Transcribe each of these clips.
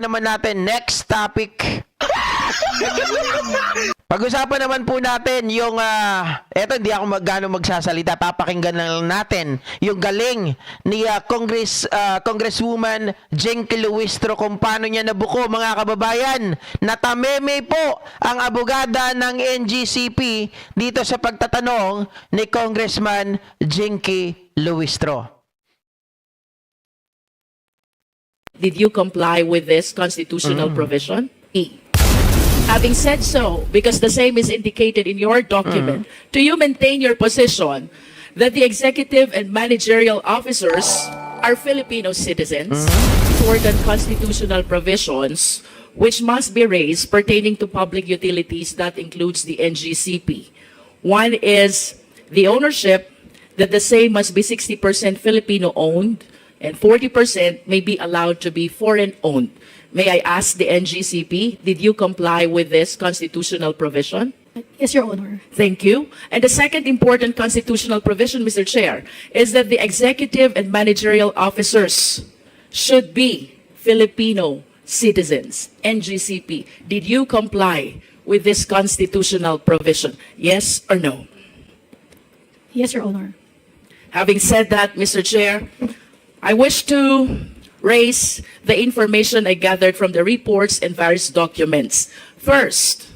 naman natin next topic. Pag-usapan naman po natin yung eto hindi ako magsasalita, papakinggan lang natin yung galing ni Congresswoman Jenky Luistro kung paano niya nabuko, mga kababayan. Natameme po ang abogada ng NGCP dito sa pagtatanong ni Congressman Jenky Luistro. Did you comply with this constitutional provision? E. Having said so, because the same is indicated in your document, do you maintain your position that the executive and managerial officers are Filipino citizens? Important constitutional provisions which must be raised pertaining to public utilities, that includes the NGCP. One is the ownership, that the same must be 60% Filipino-owned, and 40% may be allowed to be foreign-owned. May I ask the NGCP, did you comply with this constitutional provision? Yes, Your Honor. Thank you. And the second important constitutional provision, Mr. Chair, is that the executive and managerial officers should be Filipino citizens. NGCP, did you comply with this constitutional provision? Yes or no? Yes, Your Honor. Having said that, Mr. Chair, I wish to raise the information I gathered from the reports and various documents. First,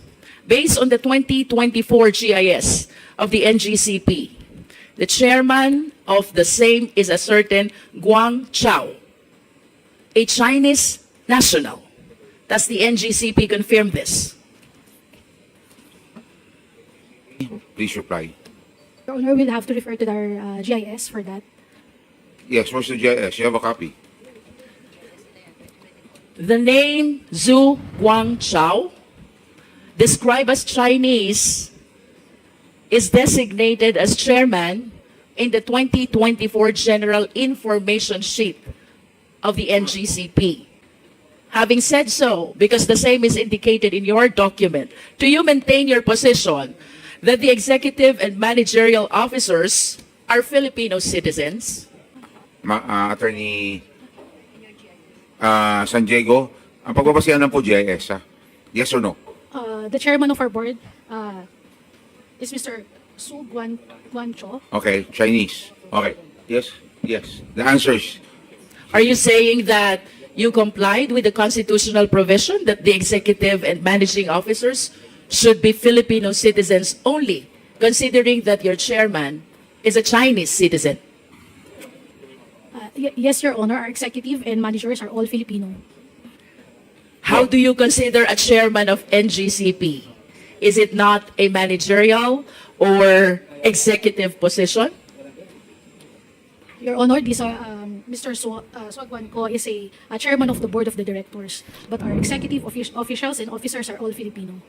based on the 2024 GIS of the NGCP, the chairman of the same is a certain Guang Chao, a Chinese national. Does the NGCP confirm this? Please reply. Your Honor, we'll have to refer to our GIS for that. Yes, where's the GIS? You have a copy. The name Zhu Guangchao, described as Chinese, is designated as chairman in the 2024 General Information Sheet of the NGCP. Having said so, because the same is indicated in your document, do you maintain your position that the executive and managerial officers are Filipino citizens? Attorney San Diego, ang pagbabasihan ng po GIS, ha? Yes or no? The chairman of our board is Mr. Su Guancho. Okay, Chinese. Okay, yes, yes. The answer is, Are you saying that you complied with the constitutional provision that the executive and managing officers should be Filipino citizens only, considering that your chairman is a Chinese citizen? Yes, Your Honor. Our executive and managers are all Filipino. How do you consider a chairman of NGCP? Is it not a managerial or executive position? Your Honor, Mr. Guancho is a chairman of the board of the directors, but our executive officials and officers are all Filipino.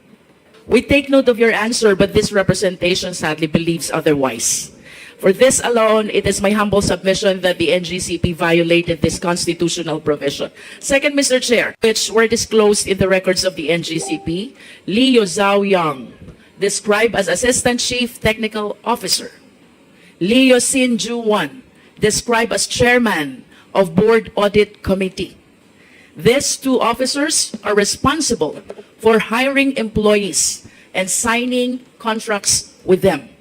We take note of your answer, but this representation sadly believes otherwise. For this alone, it is my humble submission that the NGCP violated this constitutional provision. Second, Mr. Chair, which were disclosed in the records of the NGCP, Liu Zhaoyang, described as Assistant Chief Technical Officer. Liu Xin-Ju-Wan, described as Chairman of Board Audit Committee. These two officers are responsible for hiring employees and signing contracts with them.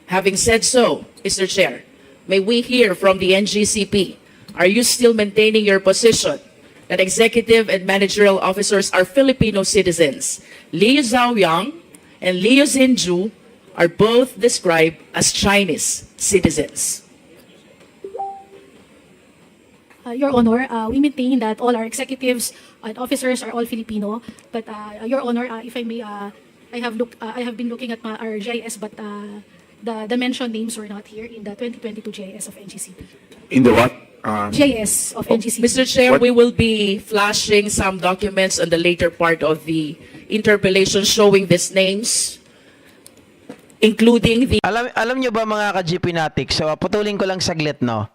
Having said so, Mr. Chair, may we hear from the NGCP, are you still maintaining your position that executive and managerial officers are Filipino citizens? Liu Zhaoyang and Liu Xinju are both described as Chinese citizens. Your Honor, we maintain that all our executives and officers are all Filipino. But Your Honor, if I may, I have been looking at our GIS, but the mentioned names were not here in the 2022 GIS of NGCP. in the what? GIS of NGCP. Mr. Chair, What- we will be flashing some documents on the later part of the interpellation showing these names, including the Alam nyo ba mga ka-GP Natics, so putulin ko lang saglit, no?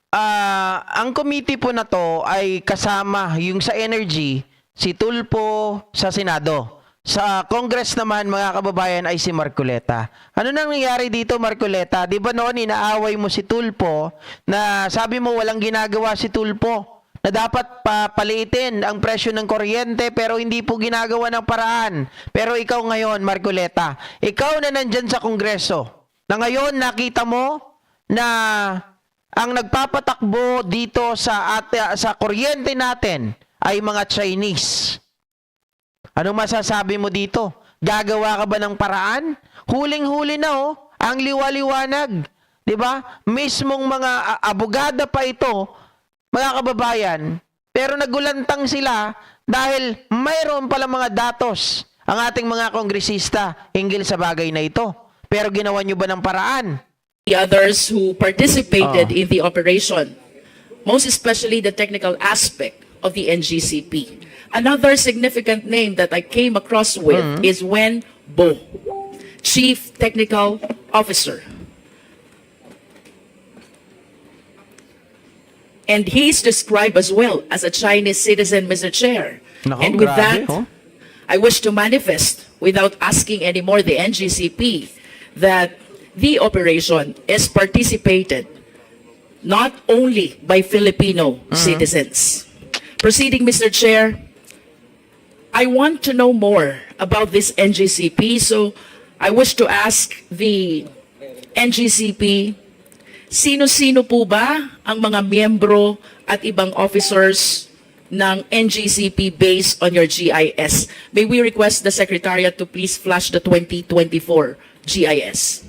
Ang committee po na to ay kasama yung sa energy, si Tulfo sa Senado. Sa Congress naman, mga kababayan, ay si Marcoleta. Ano nang nangyari dito, Marcoleta? Di ba noon inaaway mo si Tulfo na sabi mo walang ginagawa si Tulfo? na dapat papalitin ang presyo ng kuryente pero hindi po ginagawa ng paraan. Pero ikaw ngayon, Marcoleta, ikaw na nandyan sa Kongreso, na ngayon nakita mo na ang nagpapatakbo dito sa kuryente natin ay mga Chinese. Anong masasabi mo dito? Gagawa ka ba ng paraan? Huling-huli na ang liwaliwanag. 'Di ba? Mismong mga abogada pa ito, mga kababayan, pero nagulantang sila dahil mayroon pala mga datos ang ating mga kongresista hinggil sa bagay na ito. Pero ginawa nyo ba ng paraan? The others who participated in the operation, most especially the technical aspect of the NGCP. Another significant name that I came across with is Wen Bo, Chief Technical Officer. And he's described as well as a Chinese citizen, Mr. Chair. Nako, And with grabe, that, I wish to manifest, without asking anymore the NGCP, that the operation is participated not only by Filipino citizens. Proceeding, Mr. Chair, I want to know more about this NGCP, so I wish to ask the NGCP, sino-sino po ba ang mga miyembro at ibang officers ng NGCP based on your GIS? May we request the Secretariat to please flash the 2024 GIS.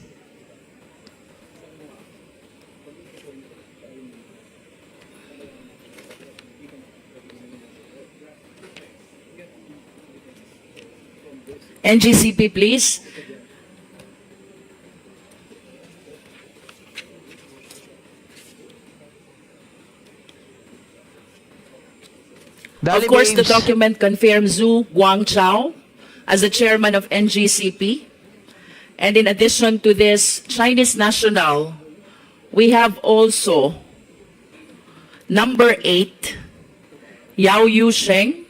NGCP, please. Dali, Of course, the babes. document confirms Zhu Guangchao as the chairman of NGCP. And in addition to this Chinese national, we have also number 8, Yao Yusheng,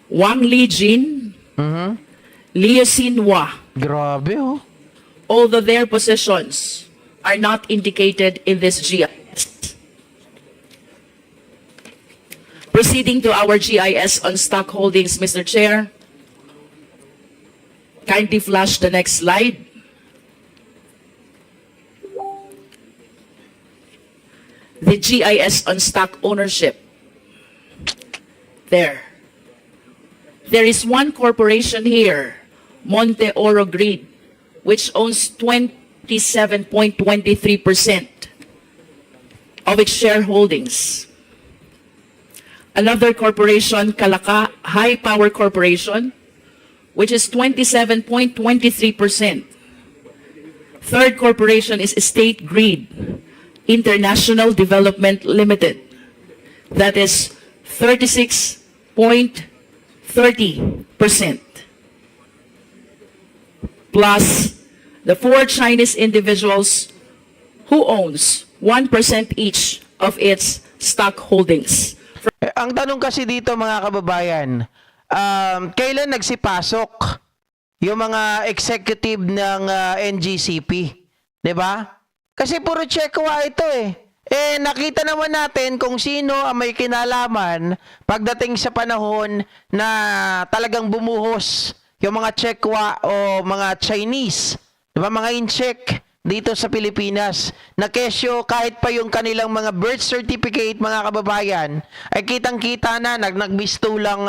Wang Lijin, Liu Xinhua, Grabe, although their positions are not indicated in this GIS. Proceeding to our GIS on stock holdings, Mr. Chair. Kindly flash the next slide. The GIS on stock ownership. There. There is one corporation here, Monte Oro Grid, which owns 27.23% of its shareholdings. Another corporation, Kalaka High Power Corporation, which is 27.23%. Third corporation is State Grid International Development Limited. That is 36.30%. Plus the 4 Chinese individuals who owns 1% each of its stock holdings. Ang tanong kasi dito mga kababayan, kailan nagsipasok yung mga executive ng NGCP? 'Di ba? Kasi puro checkwa ito nakita naman natin kung sino ang may kinalaman pagdating sa panahon na talagang bumuhos yung mga checkwa o mga Chinese, 'di ba? Mga in-check dito sa Pilipinas, na kesyo kahit pa yung kanilang mga birth certificate, mga kababayan, ay kitang-kita na nagbistulang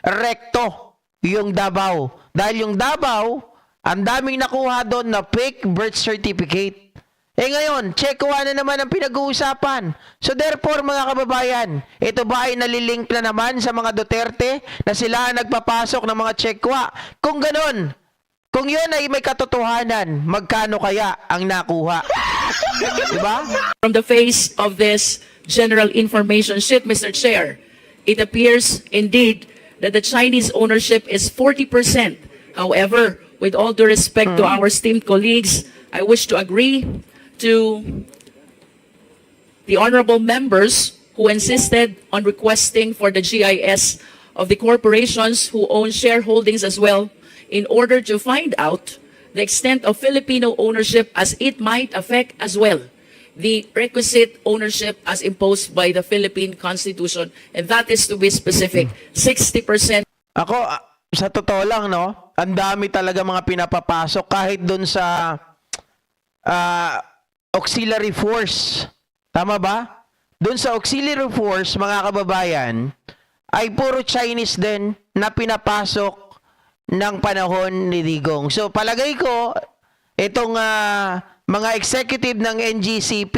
rekto yung Davao. Dahil yung Davao, ang daming nakuha doon na fake birth certificate. Ngayon, checkwa na naman ang pinag-uusapan. So therefore, mga kababayan, ito ba ay nalilink na naman sa mga Duterte na sila ang nagpapasok ng mga checkwa? Kung ganon, kung yun ay may katotohanan, magkano kaya ang nakuha? Diba? From the face of this general information sheet, Mr. Chair, it appears indeed that the Chinese ownership is 40%. However, with all due respect to our esteemed colleagues, I wish to agree to the honorable members who insisted on requesting for the GIS of the corporations who own shareholdings as well, in order to find out the extent of Filipino ownership as it might affect as well the requisite ownership as imposed by the Philippine Constitution, and that is, to be specific, 60%. Ako, sa totoo lang, no, ang dami talaga mga pinapapasok kahit doon sa auxiliary force. Tama ba? Doon sa auxiliary force, mga kababayan, ay puro Chinese din na pinapasok ng panahon ni Digong. So, palagay ko, itong mga executive ng NGCP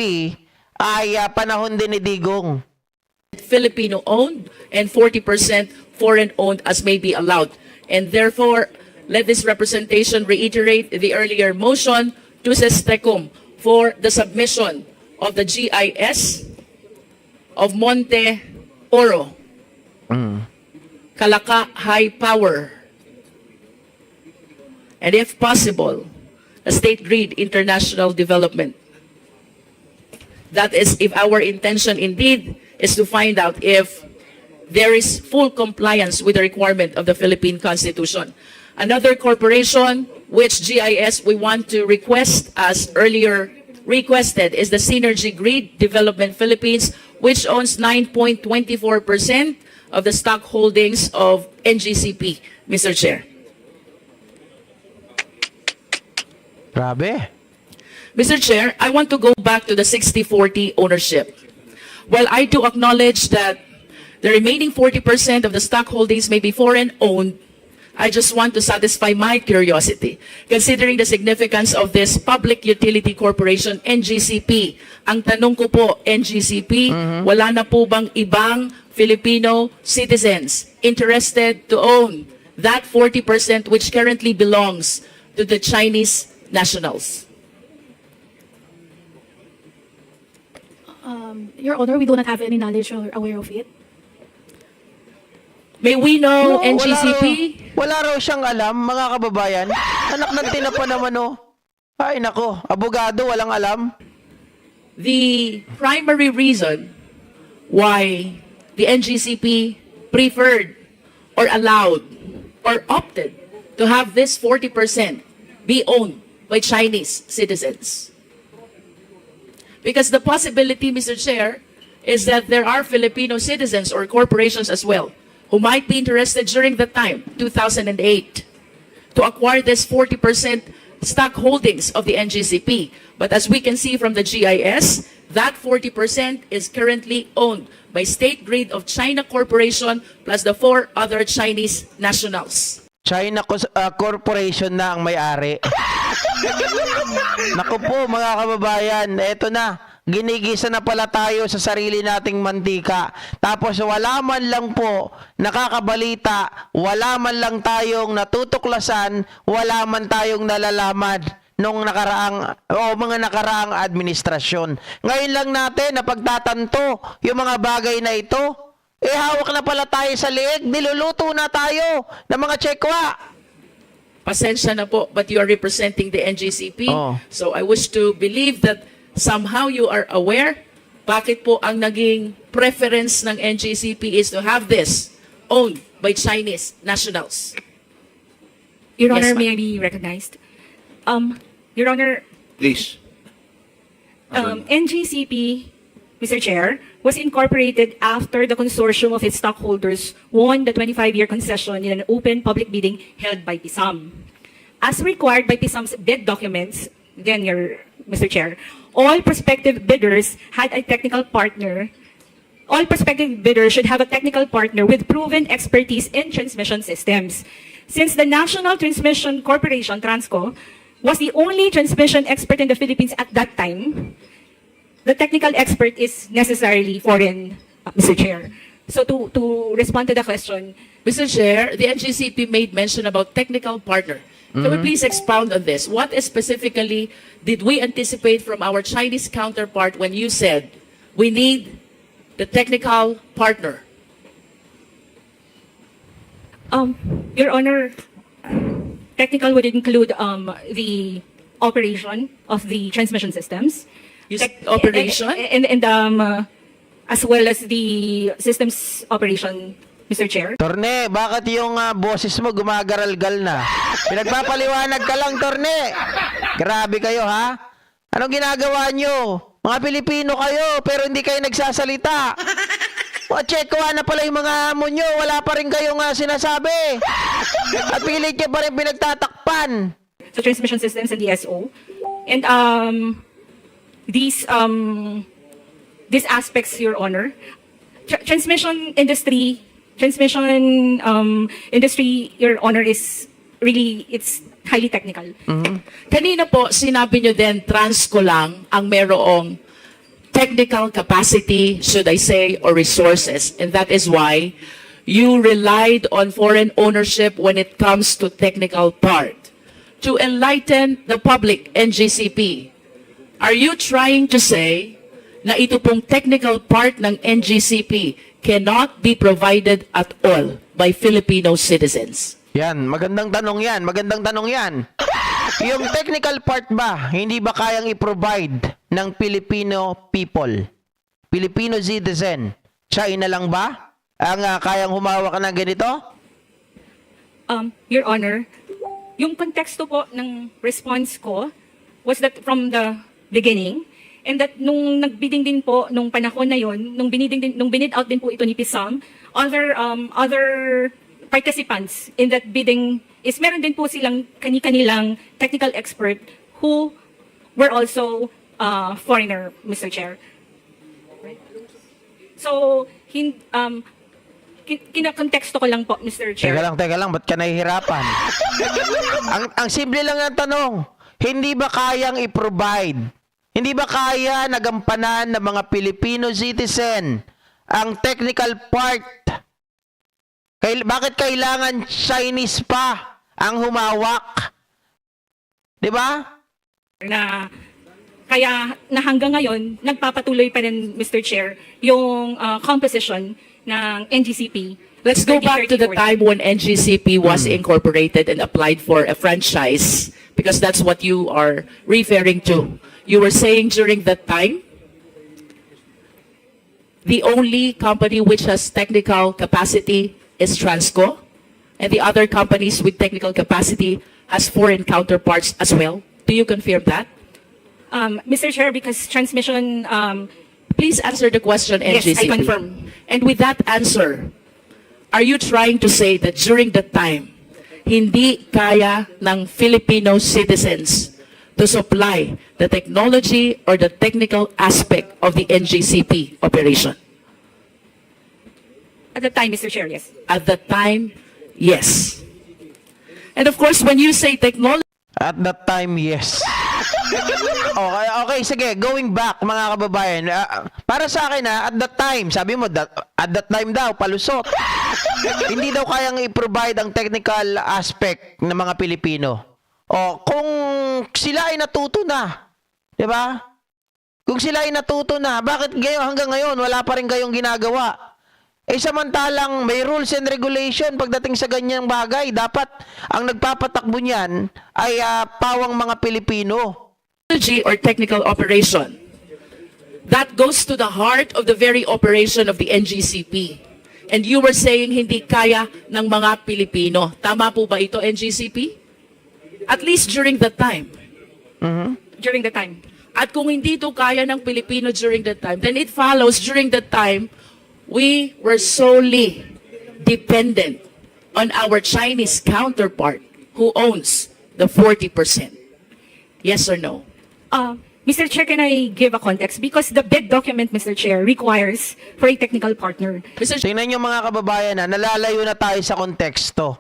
ay panahon din ni Digong. Filipino-owned and 40% foreign-owned as may be allowed. And therefore, let this representation reiterate the earlier motion to SESTECUM for the submission of the GIS of Monte Oro, Calaca High Power, and if possible, a state grid international development. That is, if our intention indeed is to find out if there is full compliance with the requirement of the Philippine Constitution. Another corporation which GIS we want to request, as earlier requested, is the Synergy Grid Development Philippines, which owns 9.24% of the stock holdings of NGCP, Mr. Chair. Grabe. Mr. Chair, I want to go back to the 60-40 ownership. While I do acknowledge that the remaining 40% of the stock holdings may be foreign-owned, I just want to satisfy my curiosity. Considering the significance of this Public Utility Corporation, NGCP, ang tanong ko po, NGCP, wala na po bang ibang Filipino citizens interested to own that 40% which currently belongs to the Chinese nationals? Your Honor, we do not have any knowledge or aware of it. May we know, No, NGCP? Wala raw siyang alam, mga kababayan. Anak ng tinapa naman, oh. Ay, nako. Abogado, walang alam. The primary reason why the NGCP preferred or allowed or opted to have this 40% be owned by Chinese citizens. Because the possibility, Mr. Chair, is that there are Filipino citizens or corporations as well who might be interested during the time, 2008, to acquire this 40% stock holdings of the NGCP. But as we can see from the GIS, that 40% is currently owned by State Grid of China Corporation plus the 4 other Chinese nationals. China Corporation na ang may-ari. Naku po, mga kababayan, eto na. Ginigisa na pala tayo sa sarili nating mantika. Tapos wala man lang po nakakabalita, wala man lang tayong natutuklasan, wala man tayong nalalaman nung mga nakaraang administrasyon. Ngayon lang natin napagtatanto yung mga bagay na ito. Hawak na pala tayo sa liig, niluluto na tayo ng mga tsekwa. Pasensya na po, but you are representing the NGCP. Oh. So I wish to believe that somehow you are aware bakit po ang naging preference ng NGCP is to have this owned by Chinese nationals. Your Yes, Honor, ma'am. may I be recognized? Your Honor, Please. NGCP, Mr. Chair, was incorporated after the consortium of its stockholders won the 25-year concession in an open public bidding held by PISAM. As required by PISAM's bid documents, again, Mr. Chair, all prospective bidders had a technical partner. All prospective bidders should have a technical partner with proven expertise in transmission systems. Since the National Transmission Corporation, TRANSCO, was the only transmission expert in the Philippines at that time, the technical expert is necessarily foreign, Mr. Chair. So to respond to the question, Mr. Chair, the NGCP made mention about technical partner. Can we please expound on this? What specifically did we anticipate from our Chinese counterpart when you said we need the technical partner? Your Honor, technical would include the operation of the transmission systems. You said operation? And as well as the systems operation, Mr. Chair. Torne, bakit yung boses mo gumagaralgal na? Pinagpapaliwanag ka lang, Torne. Grabe kayo, ha? Anong ginagawa nyo? Mga Pilipino kayo, pero hindi kayo nagsasalita. Checkwa na pala yung mga amo nyo, wala pa rin kayong sinasabi. At pilit nyo pa rin pinagtatakpan. So transmission systems and DSO. And these aspects, Your Honor, transmission industry, Your Honor, is really, it's highly technical. Kanina po, sinabi nyo din, Transco lang ang merong technical capacity, should I say, or resources. And that is why you relied on foreign ownership when it comes to technical part. To enlighten the public, NGCP, are you trying to say na ito pong technical part ng NGCP cannot be provided at all by Filipino citizens? Yan, magandang tanong yan, magandang tanong yan. Yung technical part ba, hindi ba kayang i-provide ng Filipino people? Filipino citizen? China lang ba ang kayang humawak ng ganito? Your Honor, yung konteksto po ng response ko was that from the beginning, and that nung nagbidding din po nung panahon na yon, nung binid out din po ito ni PISAM, other participants in that bidding is meron din po silang kani-kanilang technical expert who were also foreigner, Mr. Chair. So, kinakonteksto ko lang po, Mr. Chair. Teka lang, ba't ka nahihirapan? ang simple lang ang tanong, hindi ba kayang i-provide? Hindi ba kaya nagampanan ng mga Filipino citizen ang technical part? Bakit kailangan Chinese pa ang humawak? Di ba? Na kaya na hanggang ngayon nagpapatuloy pa rin, Mr. Chair, yung composition ng NGCP. Let's go back to the time when NGCP was incorporated and applied for a franchise, because that's what you are referring to. You were saying during that time, the only company which has technical capacity is Transco, and the other companies with technical capacity has foreign counterparts as well. Do you confirm that? Mr. Chair, because transmission, Please answer the question, Yes, NGCP. I confirm. And with that answer, are you trying to say that during that time, hindi kaya ng Filipino citizens to supply the technology or the technical aspect of the NGCP operation? at the time, Mr. Chair, yes. At the time, yes. And of course, when you say technology, At that time, yes. Okay, sige. Going back, mga kababayan. Para sa akin, at that time, sabi mo, at that time daw, palusot. Hindi daw kayang i-provide ang technical aspect ng mga Pilipino. O, kung sila ay natuto na, di ba? Kung sila ay natuto na, bakit hanggang ngayon, wala pa rin kayong ginagawa? Samantalang may rules and regulation pagdating sa ganyang bagay. Dapat ang nagpapatakbo niyan ay pawang mga Pilipino. or technical operation, that goes to the heart of the very operation of the NGCP. And you were saying hindi kaya ng mga Pilipino. Tama po ba ito, NGCP? At least during that time. During the time. At kung hindi ito kaya ng Pilipino during that time, then it follows during that time, we were solely dependent on our Chinese counterpart who owns the 40%. Yes or no? Mr. Chair, can I give a context? Because the bid document, Mr. Chair, requires for a technical partner. Mr. Tingnan nyo mga kababayan, nalalayo na tayo sa konteksto.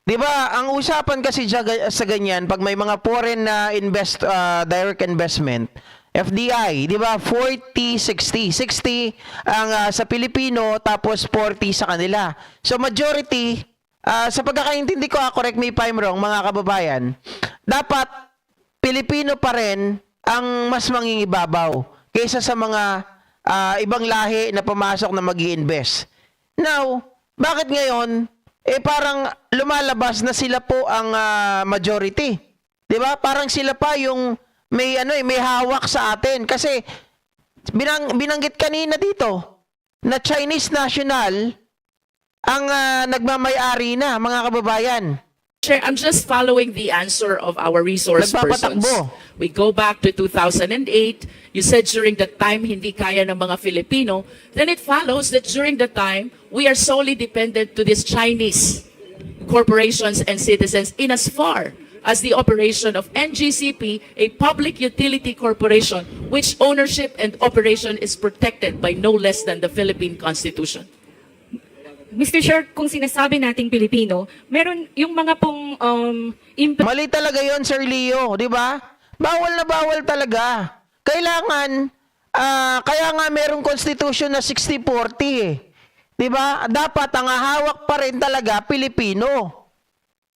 Di ba, ang usapan kasi sa ganyan, pag may mga foreign direct investment, FDI, di ba, 40-60. 60 ang sa Pilipino, tapos 40 sa kanila. So majority, sa pagkakaintindi ko, correct me if I'm wrong, mga kababayan, dapat Pilipino pa rin ang mas mangingibabaw kaysa sa mga ibang lahi na pumasok na mag-i-invest. Now, bakit ngayon, parang lumalabas na sila po ang majority? Di ba? Parang sila pa yung may hawak sa atin kasi binanggit kanina dito na Chinese national ang nagmamay-ari na, mga kababayan. Chair, I'm just following the answer of our resource persons. Nagpapatakbo. We go back to 2008. You said during that time, hindi kaya ng mga Filipino. Then it follows that during the time, we are solely dependent to these Chinese corporations and citizens in as far as the operation of NGCP, a public utility corporation, which ownership and operation is protected by no less than the Philippine Constitution. Mr. Chair, kung sinasabi nating Pilipino, meron yung mga pong Mali talaga yon, Sir Leo, di ba? Bawal na bawal talaga. Kailangan, kaya nga merong constitution na 60-40 eh. Di ba? Dapat ang hawak pa rin talaga Pilipino.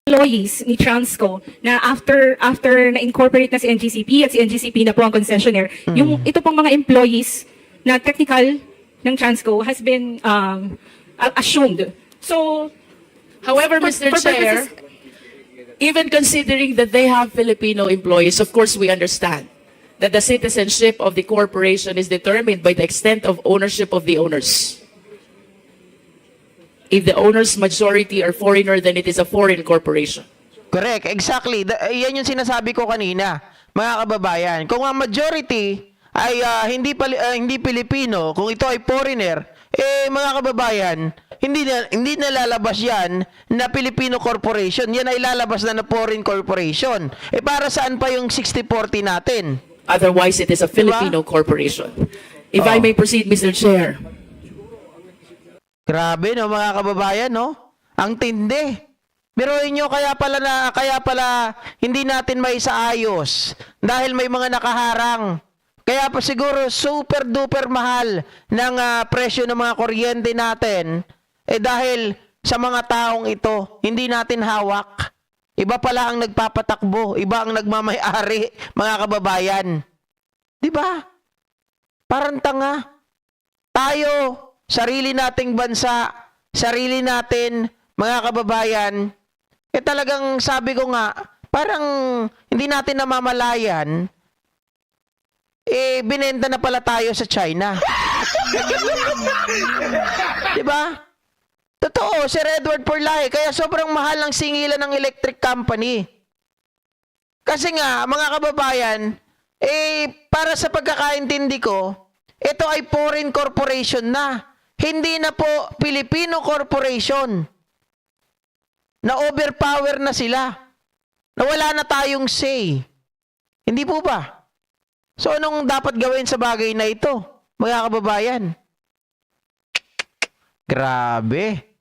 employees ni Transco na after na-incorporate na si NGCP at si NGCP na po ang concessionaire, yung ito pong mga employees na technical ng Transco has been assumed. So, However, for- Mr. for Chair, purposes- even considering that they have Filipino employees, of course we understand that the citizenship of the corporation is determined by the extent of ownership of the owners. If the owners majority are foreigner, then it is a foreign corporation. Correct, exactly. Yan yung sinasabi ko kanina, mga kababayan. Kung ang majority ay hindi Pilipino, kung ito ay foreigner, mga kababayan, hindi na lalabas yan na Filipino corporation. Yan ay lalabas na foreign corporation. Para saan pa yung 60-40 natin? Otherwise, it is a Filipino corporation. If I may proceed, Mr. Chair. Grabe no mga kababayan no? Ang tindi. Biruin nyo kaya pala hindi natin maisaayos dahil may mga nakaharang. Kaya pa siguro super duper mahal ng presyo ng mga kuryente natin dahil sa mga taong ito, hindi natin hawak. Iba pala ang nagpapatakbo, iba ang nagmamay-ari, mga kababayan. 'Di ba? Parang tanga. Tayo, sarili nating bansa, sarili natin, mga kababayan, talagang sabi ko nga, parang hindi natin namamalayan, binenta na pala tayo sa China. Diba? Totoo, Sir Edward Porlahe, kaya sobrang mahal ng singilan ng electric company. Kasi nga, mga kababayan, para sa pagkakaintindi ko, ito ay foreign corporation na. Hindi na po Filipino corporation. Na-overpower na sila. Nawala na tayong say. Hindi po ba? So anong dapat gawin sa bagay na ito, mga kababayan? Grabe.